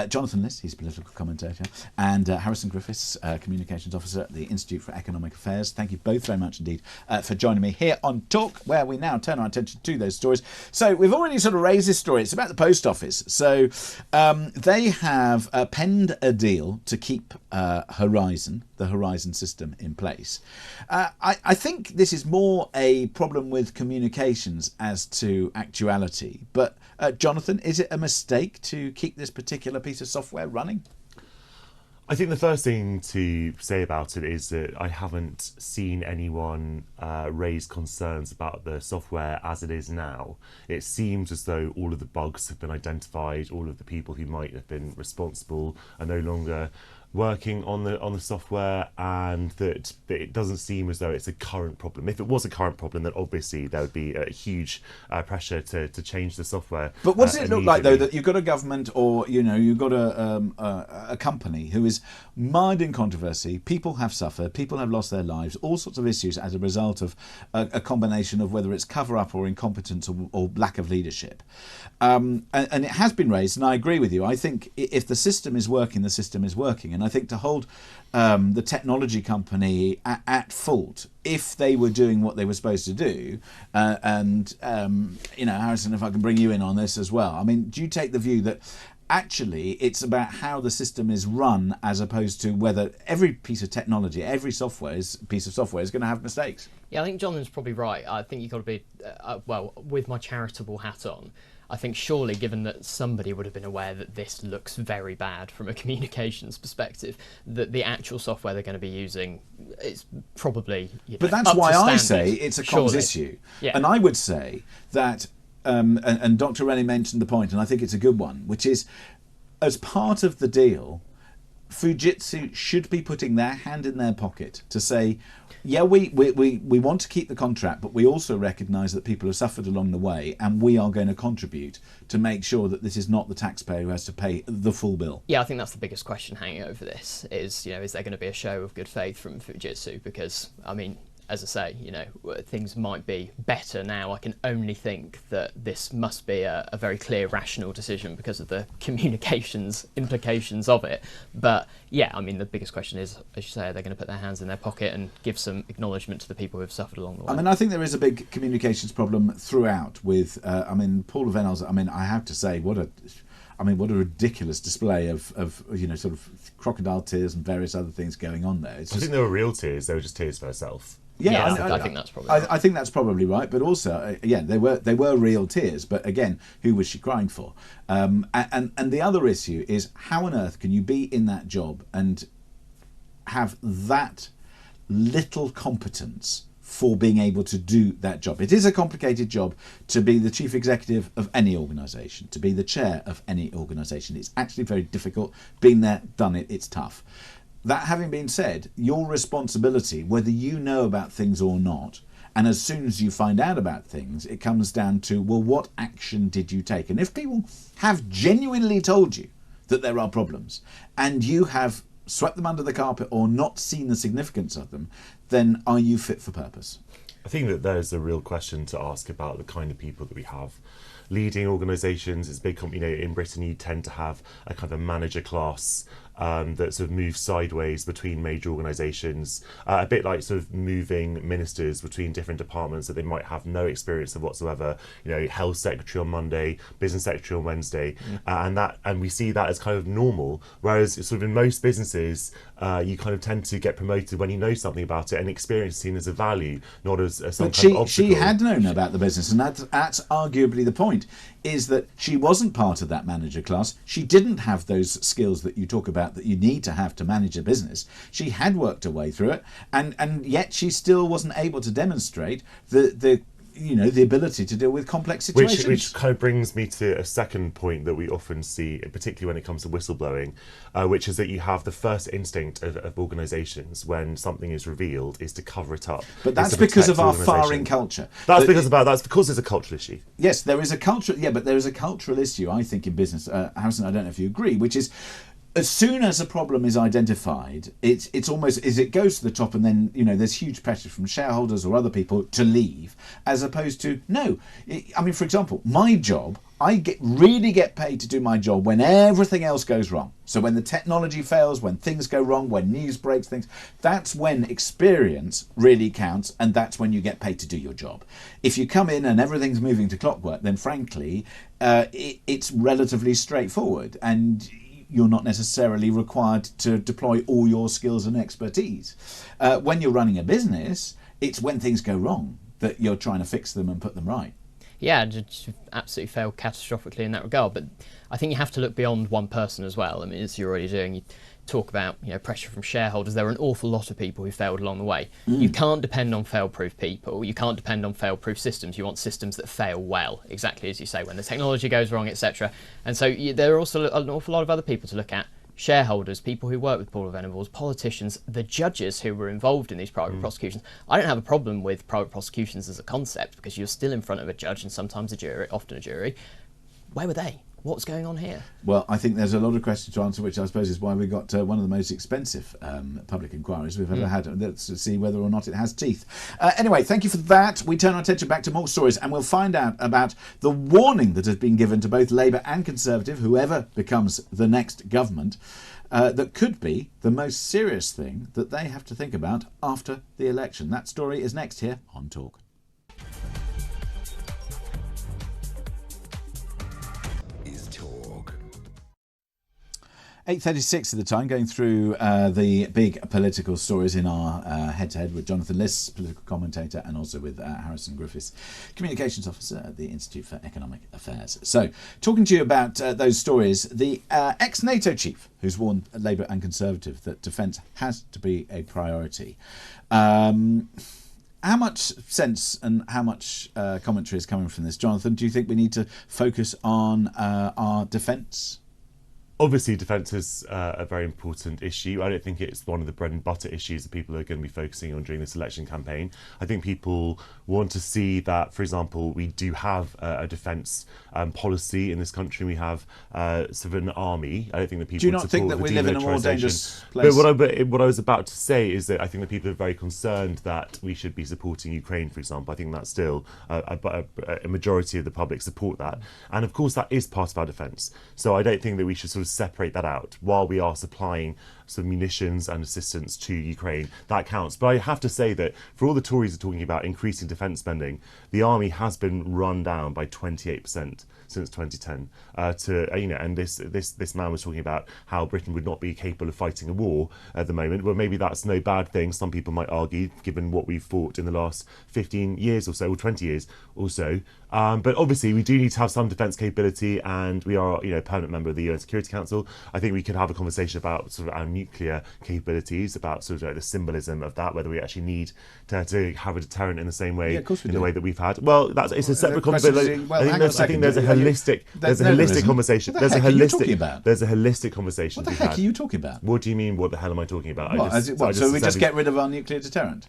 Jonathan Liss, he's political commentator, and Harrison Griffiths, communications officer at the Institute for Economic Affairs. Thank you both very much indeed for joining me here on Talk, where we now turn our attention to those stories. So we've already sort of raised this story. It's about the post office. So they have penned a deal to keep the Horizon system in place. I think this is more a problem with communications as to actuality. But Jonathan, is it a mistake to keep this particular piece of software running? I think the first thing to say about it is that I haven't seen anyone raise concerns about the software as it is now. It seems as though all of the bugs have been identified, all of the people who might have been responsible are no longer working on the software, and that it doesn't seem as though it's a current problem. If it was a current problem, then obviously there would be a huge pressure to change the software. But what does it look like, though, that you've got a government or you've got a company who is mired in controversy? People have suffered, people have lost their lives, all sorts of issues as a result of a combination of whether it's cover-up or incompetence or lack of leadership. And it has been raised, and I agree with you. I think if the system is working, the system is working. And I think to hold the technology company at fault if they were doing what they were supposed to do, Harrison, if I can bring you in on this as well. I mean, do you take the view that actually it's about how the system is run as opposed to whether every piece of technology, every piece of software is going to have mistakes? Yeah, I think Jonathan's probably right. I think you've got to be, with my charitable hat on, I think surely, given that somebody would have been aware that this looks very bad from a communications perspective, that the actual software they're going to be using is probably But that's why I say it's a comms issue. Yeah. And I would say that, and Dr. Rennie mentioned the point, and I think it's a good one, which is, as part of the deal, Fujitsu should be putting their hand in their pocket to say, yeah, we want to keep the contract, but we also recognise that people have suffered along the way, and we are going to contribute to make sure that this is not the taxpayer who has to pay the full bill. Yeah, I think that's the biggest question hanging over this is there going to be a show of good faith from Fujitsu? Because, I mean, as I say, things might be better now. I can only think that this must be a very clear, rational decision because of the communications implications of it. But yeah, I mean, the biggest question is, as you say, are they going to put their hands in their pocket and give some acknowledgement to the people who have suffered along the way? I mean, I think there is a big communications problem throughout with, Paul Venel's, I have to say, what a ridiculous display of sort of crocodile tears and various other things going on there. I think they were real tears. They were just tears for herself. Yeah, I think that's probably right. I think that's probably right. But also, they were real tears. But again, who was she crying for? And the other issue is, how on earth can you be in that job and have that little competence for being able to do that job? It is a complicated job to be the chief executive of any organisation, to be the chair of any organisation. It's actually very difficult. Been there, done it, it's tough. That having been said, your responsibility, whether you know about things or not, and as soon as you find out about things, it comes down to, well, what action did you take? And if people have genuinely told you that there are problems, and you have swept them under the carpet or not seen the significance of them, then are you fit for purpose? I think that there's a real question to ask about the kind of people that we have leading organisations. It's big, in Britain you tend to have a kind of manager class that sort of moves sideways between major organisations, a bit like sort of moving ministers between different departments that they might have no experience of whatsoever. Health secretary on Monday, business secretary on Wednesday, and we see that as kind of normal. Whereas sort of in most businesses, you kind of tend to get promoted when you know something about it, and experience seen as a value, not as some kind of obstacle. She had known about the business, and that's arguably the point. Is that she wasn't part of that manager class. She didn't have those skills that you talk about that you need to have to manage a business. She had worked her way through it, and yet she still wasn't able to demonstrate the ability to deal with complex situations. Which kind of brings me to a second point that we often see, particularly when it comes to whistleblowing, which is that you have the first instinct of organisations when something is revealed is to cover it up. But that's because of our firing culture. That's because it's a cultural issue. Yes, there is a cultural. Yeah, but there is a cultural issue, I think, in business. Harrison, I don't know if you agree, which is, as soon as a problem is identified, it's almost as it goes to the top, and then there's huge pressure from shareholders or other people to leave, as opposed to no. For example, my job, really get paid to do my job when everything else goes wrong. So when the technology fails, when things go wrong, when news breaks things, that's when experience really counts, and that's when you get paid to do your job. If you come in and everything's moving to clockwork, then frankly, it's relatively straightforward, and you're not necessarily required to deploy all your skills and expertise. When you're running a business, it's when things go wrong that you're trying to fix them and put them right. Yeah, just absolutely failed catastrophically in that regard. But I think you have to look beyond one person as well. I mean, as you're already doing, you talk about pressure from shareholders. There are an awful lot of people who failed along the way. You can't depend on fail-proof people. You can't depend on fail-proof systems. You want systems that fail well, exactly as you say, when the technology goes wrong, etc. And so there are also an awful lot of other people to look at. Shareholders, people who work with Board of Venables, politicians, the judges who were involved in these private prosecutions. I don't have a problem with private prosecutions as a concept, because you're still in front of a judge and sometimes a jury, often a jury. Where were they? What's going on here? Well, I think there's a lot of questions to answer, which I suppose is why we got one of the most expensive public inquiries we've ever had. Let's see whether or not it has teeth. Anyway, thank you for that. We turn our attention back to more stories, and we'll find out about the warning that has been given to both Labour and Conservative, whoever becomes the next government, that could be the most serious thing that they have to think about after the election. That story is next here on Talk. Is Talk. 8:36 at the time, going through the big political stories in our head-to-head with Jonathan Liss, political commentator, and also with Harrison Griffiths, communications officer at the Institute for Economic Affairs. So, talking to you about those stories, the ex-NATO chief, who's warned Labour and Conservative that defence has to be a priority. How much sense and how much commentary is coming from this? Jonathan, do you think we need to focus on our defence? Obviously, defence is a very important issue. I don't think it's one of the bread and butter issues that people are going to be focusing on during this election campaign. I think people want to see that, for example, we do have a defence policy in this country. We have sort of an army. I don't think that people do you not think that we live in a more dangerous place? But what I was about to say is that I think that people are very concerned that we should be supporting Ukraine, for example. I think that's still a majority of the public support that. And of course, that is part of our defence. So I don't think that we should sort of separate that out while we are supplying some munitions and assistance to Ukraine. That counts. But I have to say that for all the Tories are talking about increasing defence spending, the army has been run down by 28% since 2010. And this man was talking about how Britain would not be capable of fighting a war at the moment. Well, maybe that's no bad thing. Some people might argue, given what we've fought in the last 15 years or so, or 20 years or so. But obviously, we do need to have some defence capability, and we are, a permanent member of the UN Security Council. I think we could have a conversation about sort of our nuclear capabilities, about sort of like the symbolism of that, whether we actually need to have a deterrent in the same way, the way that we've had. Well, it's a separate conversation. I think there's a holistic conversation. There's a holistic conversation. What the heck are you talking about? What do you mean? What the hell am I talking about? So we just get rid of our nuclear deterrent?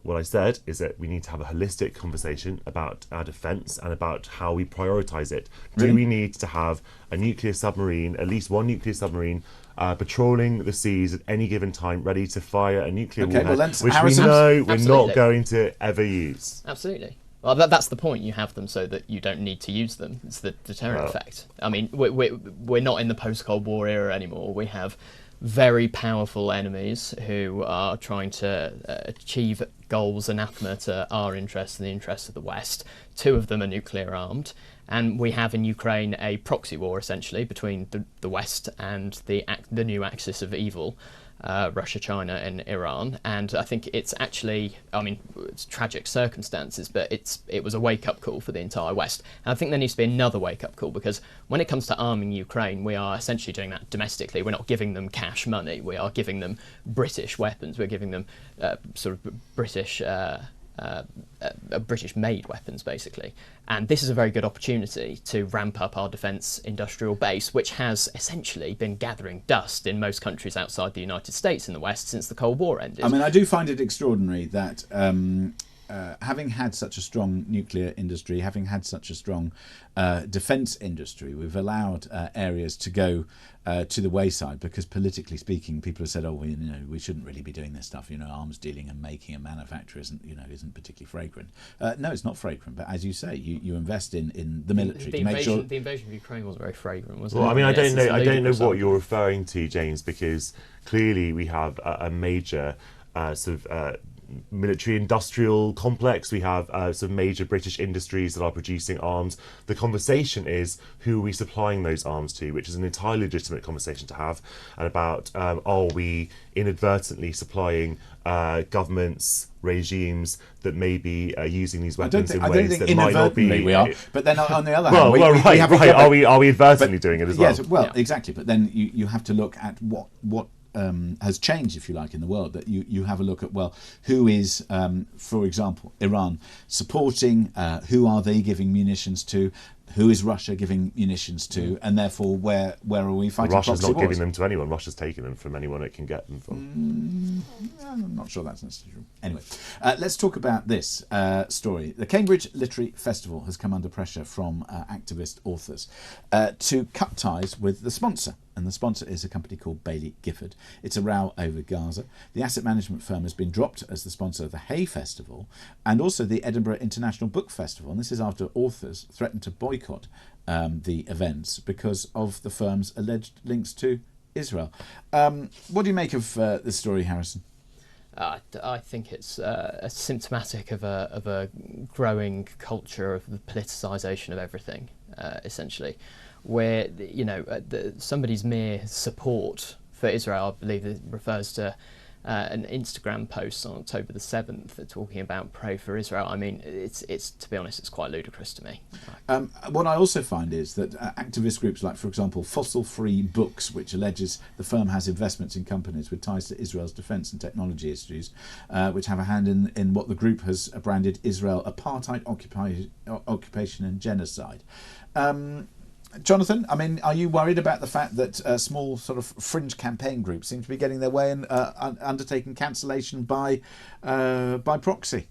What I said is that we need to have a holistic conversation about our defence and about how we prioritise it. Do we need to have a nuclear submarine, at least one nuclear submarine, patrolling the seas at any given time, ready to fire a nuclear warhead, which we know we're not going to ever use? Absolutely. Well, that's the point. You have them so that you don't need to use them. It's the deterrent effect. I mean, we're not in the post-Cold War era anymore. We have very powerful enemies who are trying to achieve goals anathema to our interests and the interests of the West. Two of them are nuclear armed, and we have in Ukraine a proxy war essentially between the West and the new axis of evil, Russia, China and Iran. And I think it's actually, it's tragic circumstances, but it was a wake-up call for the entire West. And I think there needs to be another wake-up call, because when it comes to arming Ukraine, we are essentially doing that domestically. We're not giving them cash money. We are giving them British weapons. We're giving them sort of British-made weapons, basically. And this is a very good opportunity to ramp up our defence industrial base, which has essentially been gathering dust in most countries outside the United States in the West since the Cold War ended. I mean, I do find it extraordinary that having had such a strong nuclear industry, having had such a strong defence industry, we've allowed areas to go to the wayside because, politically speaking, people have said, "Oh, well, we shouldn't really be doing this stuff. Arms dealing and making and manufacture isn't particularly fragrant." No, it's not fragrant, but as you say, you invest in the military to make sure. The invasion of Ukraine wasn't very fragrant, was it? Well, I mean, I don't know what you're referring to, James, because clearly we have a major military industrial complex. We have some major British industries that are producing arms. The conversation is, who are we supplying those arms to, which is an entirely legitimate conversation to have, and about are we inadvertently supplying governments, regimes that may be using these weapons in ways that might not be. We are, but then on the other hand, are we advertently doing it as well? Yes, well, exactly. But then you have to look at what has changed, if you like, in the world. That you have a look at, well, who is, for example, Iran supporting? Who are they giving munitions to? Who is Russia giving munitions to? And therefore, where are we fighting? Russia's not giving them to anyone. Russia's taking them from anyone it can get them from. I'm not sure that's necessarily true. Anyway, let's talk about this story. The Cambridge Literary Festival has come under pressure from activist authors to cut ties with the sponsor. And the sponsor is a company called Baillie Gifford. It's a row over Gaza. The asset management firm has been dropped as the sponsor of the Hay Festival and also the Edinburgh International Book Festival. And this is after authors threatened to boycott the events because of the firm's alleged links to Israel. What do you make of this story, Harrison? I think it's symptomatic of a growing culture of the politicisation of everything, essentially, where somebody's mere support for Israel, I believe it refers to an Instagram post on October the 7th talking about pray for Israel. I mean, it's to be honest, it's quite ludicrous to me. What I also find is that activist groups like, for example, Fossil Free Books, which alleges the firm has investments in companies with ties to Israel's defence and technology issues, which have a hand in what the group has branded Israel apartheid, occupation and genocide. Jonathan, I mean, are you worried about the fact that small sort of fringe campaign groups seem to be getting their way and undertaking cancellation by proxy?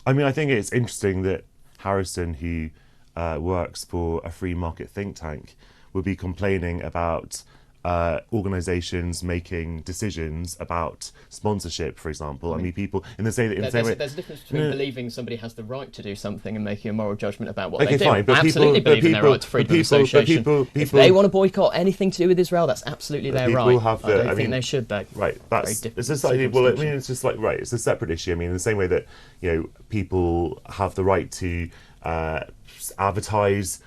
I mean, I think it's interesting that Harrison, who works for a free market think tank, would be complaining about organisations making decisions about sponsorship, for example. I mean, people in the same way. There's a difference between believing somebody has the right to do something and making a moral judgment about what they do. Fine, but absolutely believe in their right to freedom of association. If they want to boycott anything to do with Israel, that's absolutely their right. I don't think they should, though. Right, it's just like, well, I mean, it's just like, right, it's a separate issue. I mean, in the same way that people have the right to advertise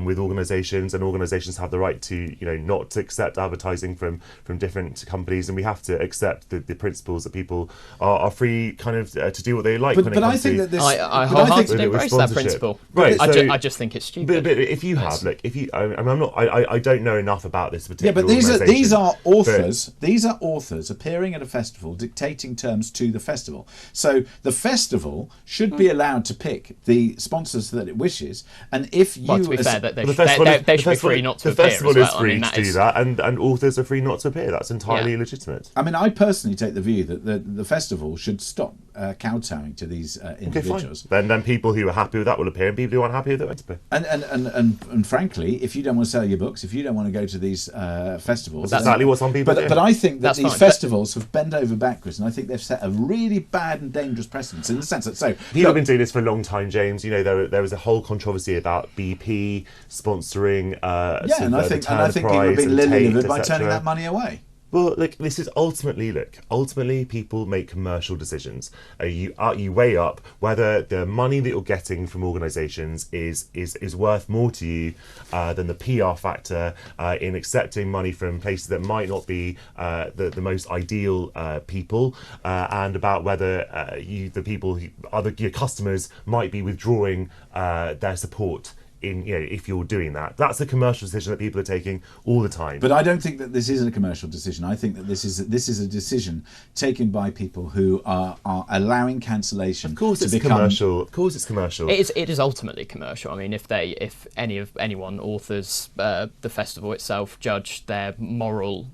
with organisations, and organisations have the right to, not to accept advertising from different companies, and we have to accept the principles that people are free kind of to do what they like. But I think that this, I wholeheartedly embrace that principle. Right, I just think it's stupid. But if you have, I don't know enough about this particular. Yeah, but these are authors. These are authors appearing at a festival, dictating terms to the festival. So the festival should be allowed to pick the sponsors that it wishes, and if you they should be free not to appear. The festival is free to do that, and authors are free not to appear. That's entirely legitimate. I mean, I personally take the view that the festival should stop kowtowing to these individuals. Okay, fine. Then people who are happy with that will appear, and people who aren't happy with it won't appear. And frankly, if you don't want to sell your books, if you don't want to go to these festivals, that's exactly what some people do. But I think that these festivals have bent over backwards, and I think they've set a really bad and dangerous precedent in the sense that people have been doing this for a long time, James. There was a whole controversy about BP sponsoring. And I think people have been lily-livered by turning that money away. Well, this is ultimately people make commercial decisions. You weigh up whether the money that you're getting from organisations is worth more to you than the PR factor in accepting money from places that might not be the most ideal people, and about whether your customers might be withdrawing their support. If you're doing that, that's a commercial decision that people are taking all the time. But I don't think that this is a commercial decision. I think that this is a decision taken by people who are allowing cancellation. Of course, it's commercial. Of course, it's commercial. It is ultimately commercial. I mean, if anyone authors the festival itself judge their moral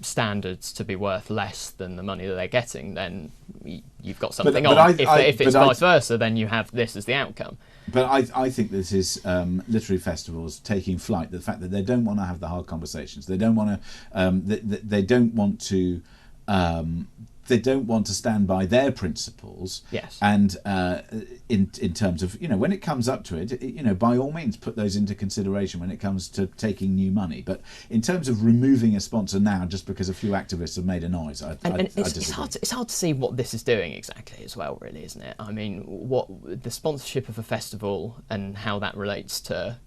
standards to be worth less than the money that they're getting, then you've got something but on. If it's but vice versa, then you have this as the outcome. But I think this is literary festivals taking flight. The fact that they don't want to have the hard conversations, they don't want to, they don't want to. They don't want to stand by their principles. Yes. And in terms of, when it comes up to it, by all means put those into consideration when it comes to taking new money. But in terms of removing a sponsor now just because a few activists have made a noise, I it's hard to see what this is doing exactly as well, really, isn't it? I mean, what the sponsorship of a festival and how that relates to,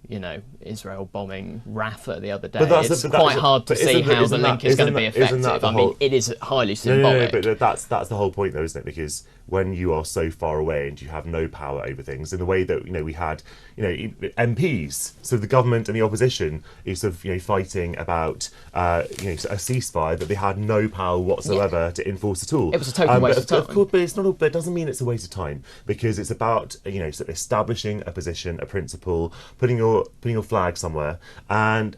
Israel bombing Rafah the other day. It's quite hard to see how the link is going to be effective. I mean, it is highly symbolic. No, that's the whole point, though, isn't it? Because when you are so far away and you have no power over things, in the way that we had, MPs, so the government and the opposition is sort of fighting about a ceasefire that they had no power whatsoever to enforce at all. It was a total waste of time. Of course, but it's not. But it doesn't mean it's a waste of time, because it's about sort of establishing a position, a principle, putting your flag somewhere, and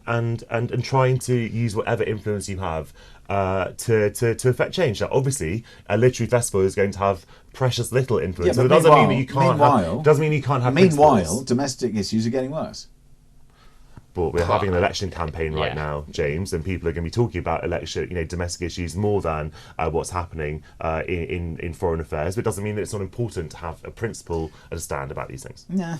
trying to use whatever influence you have to affect change. Now, obviously, a literary festival is going to have precious little influence. Yeah, but it doesn't mean that you can't have. Meanwhile, principles. domestic issues are getting worse. But we're having an election campaign right now, James, and people are going to be talking about domestic issues more than what's happening in foreign affairs. But it doesn't mean that it's not important to have a principle and a stand about these things. Yeah.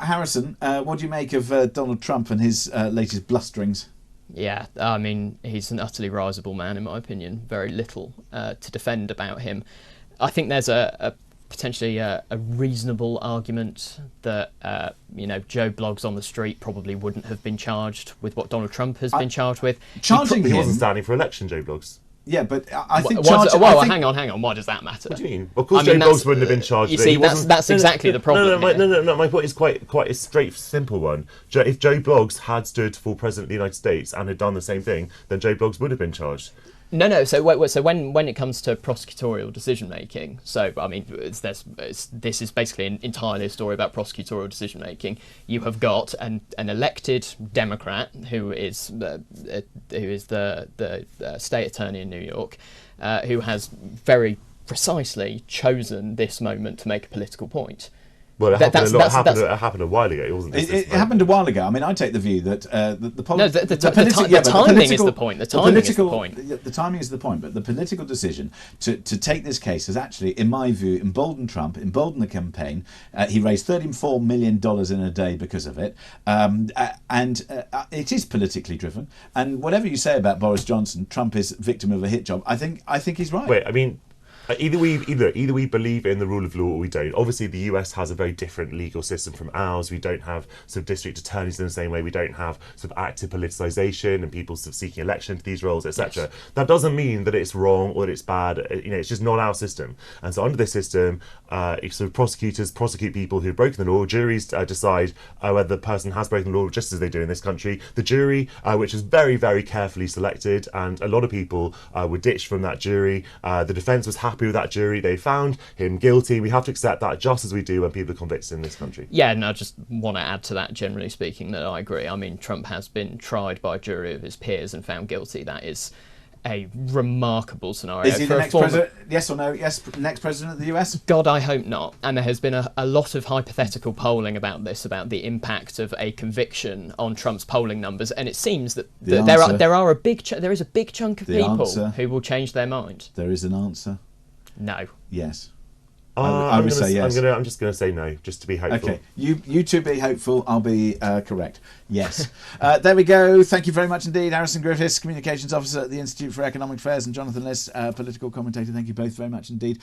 Harrison, what do you make of Donald Trump and his latest blusterings? Yeah, I mean, he's an utterly risible man, in my opinion. Very little to defend about him. I think there's a potentially a reasonable argument that Joe Bloggs on the street probably wouldn't have been charged with what Donald Trump has been charged with. He wasn't standing for election, Joe Bloggs. Yeah, but I think... hang on. Why does that matter? What do you mean? Well, of course, Joe Bloggs wouldn't have been charged. You see, that's exactly the problem. No. My point is quite a straight, simple one. If Joe Bloggs had stood for president of the United States and had done the same thing, then Joe Bloggs would have been charged. No. So when it comes to prosecutorial decision making, so I mean, this is basically entirely a story about prosecutorial decision making. You have got an elected Democrat who is the state attorney in New York, who has very precisely chosen this moment to make a political point. Well, it happened a while ago. It wasn't. It happened a while ago. I mean, I take the view that the timing is the point. The timing is the point. But the political decision to take this case has actually, in my view, emboldened Trump, emboldened the campaign. He raised $34 million in a day because of it, and it is politically driven. And whatever you say about Boris Johnson, Trump is victim of a hit job. I think he's right. Wait, I mean. Either we believe in the rule of law or we don't. Obviously, the US has a very different legal system from ours. We don't have sort of district attorneys in the same way. We don't have sort of active politicization and people sort of seeking election to these roles, etc. Yes. That doesn't mean that it's wrong or that it's bad. It's just not our system. And so under this system, sort of prosecutors prosecute people who've broken the law. Juries decide whether the person has broken the law, just as they do in this country. The jury, which is very, very carefully selected, and a lot of people were ditched from that jury. The defence was happy with that jury. They found him guilty. We have to accept that, just as we do when people are convicted in this country. Yeah, and I just want to add to that, generally speaking, that I agree. I mean, Trump has been tried by a jury of his peers and found guilty. That is a remarkable scenario. Is he the next president? Yes or no? Yes, next president of the US? God, I hope not. And there has been a lot of hypothetical polling about this, about the impact of a conviction on Trump's polling numbers, and it seems that there is a big chunk of people who will change their mind. There is an answer. No. Yes. I would say yes. I'm just going to say no, just to be hopeful. Okay, you two be hopeful. I'll be correct. Yes. There we go. Thank you very much indeed, Harrison Griffiths, Communications Officer at the Institute for Economic Affairs, and Jonathan Liss, political commentator. Thank you both very much indeed.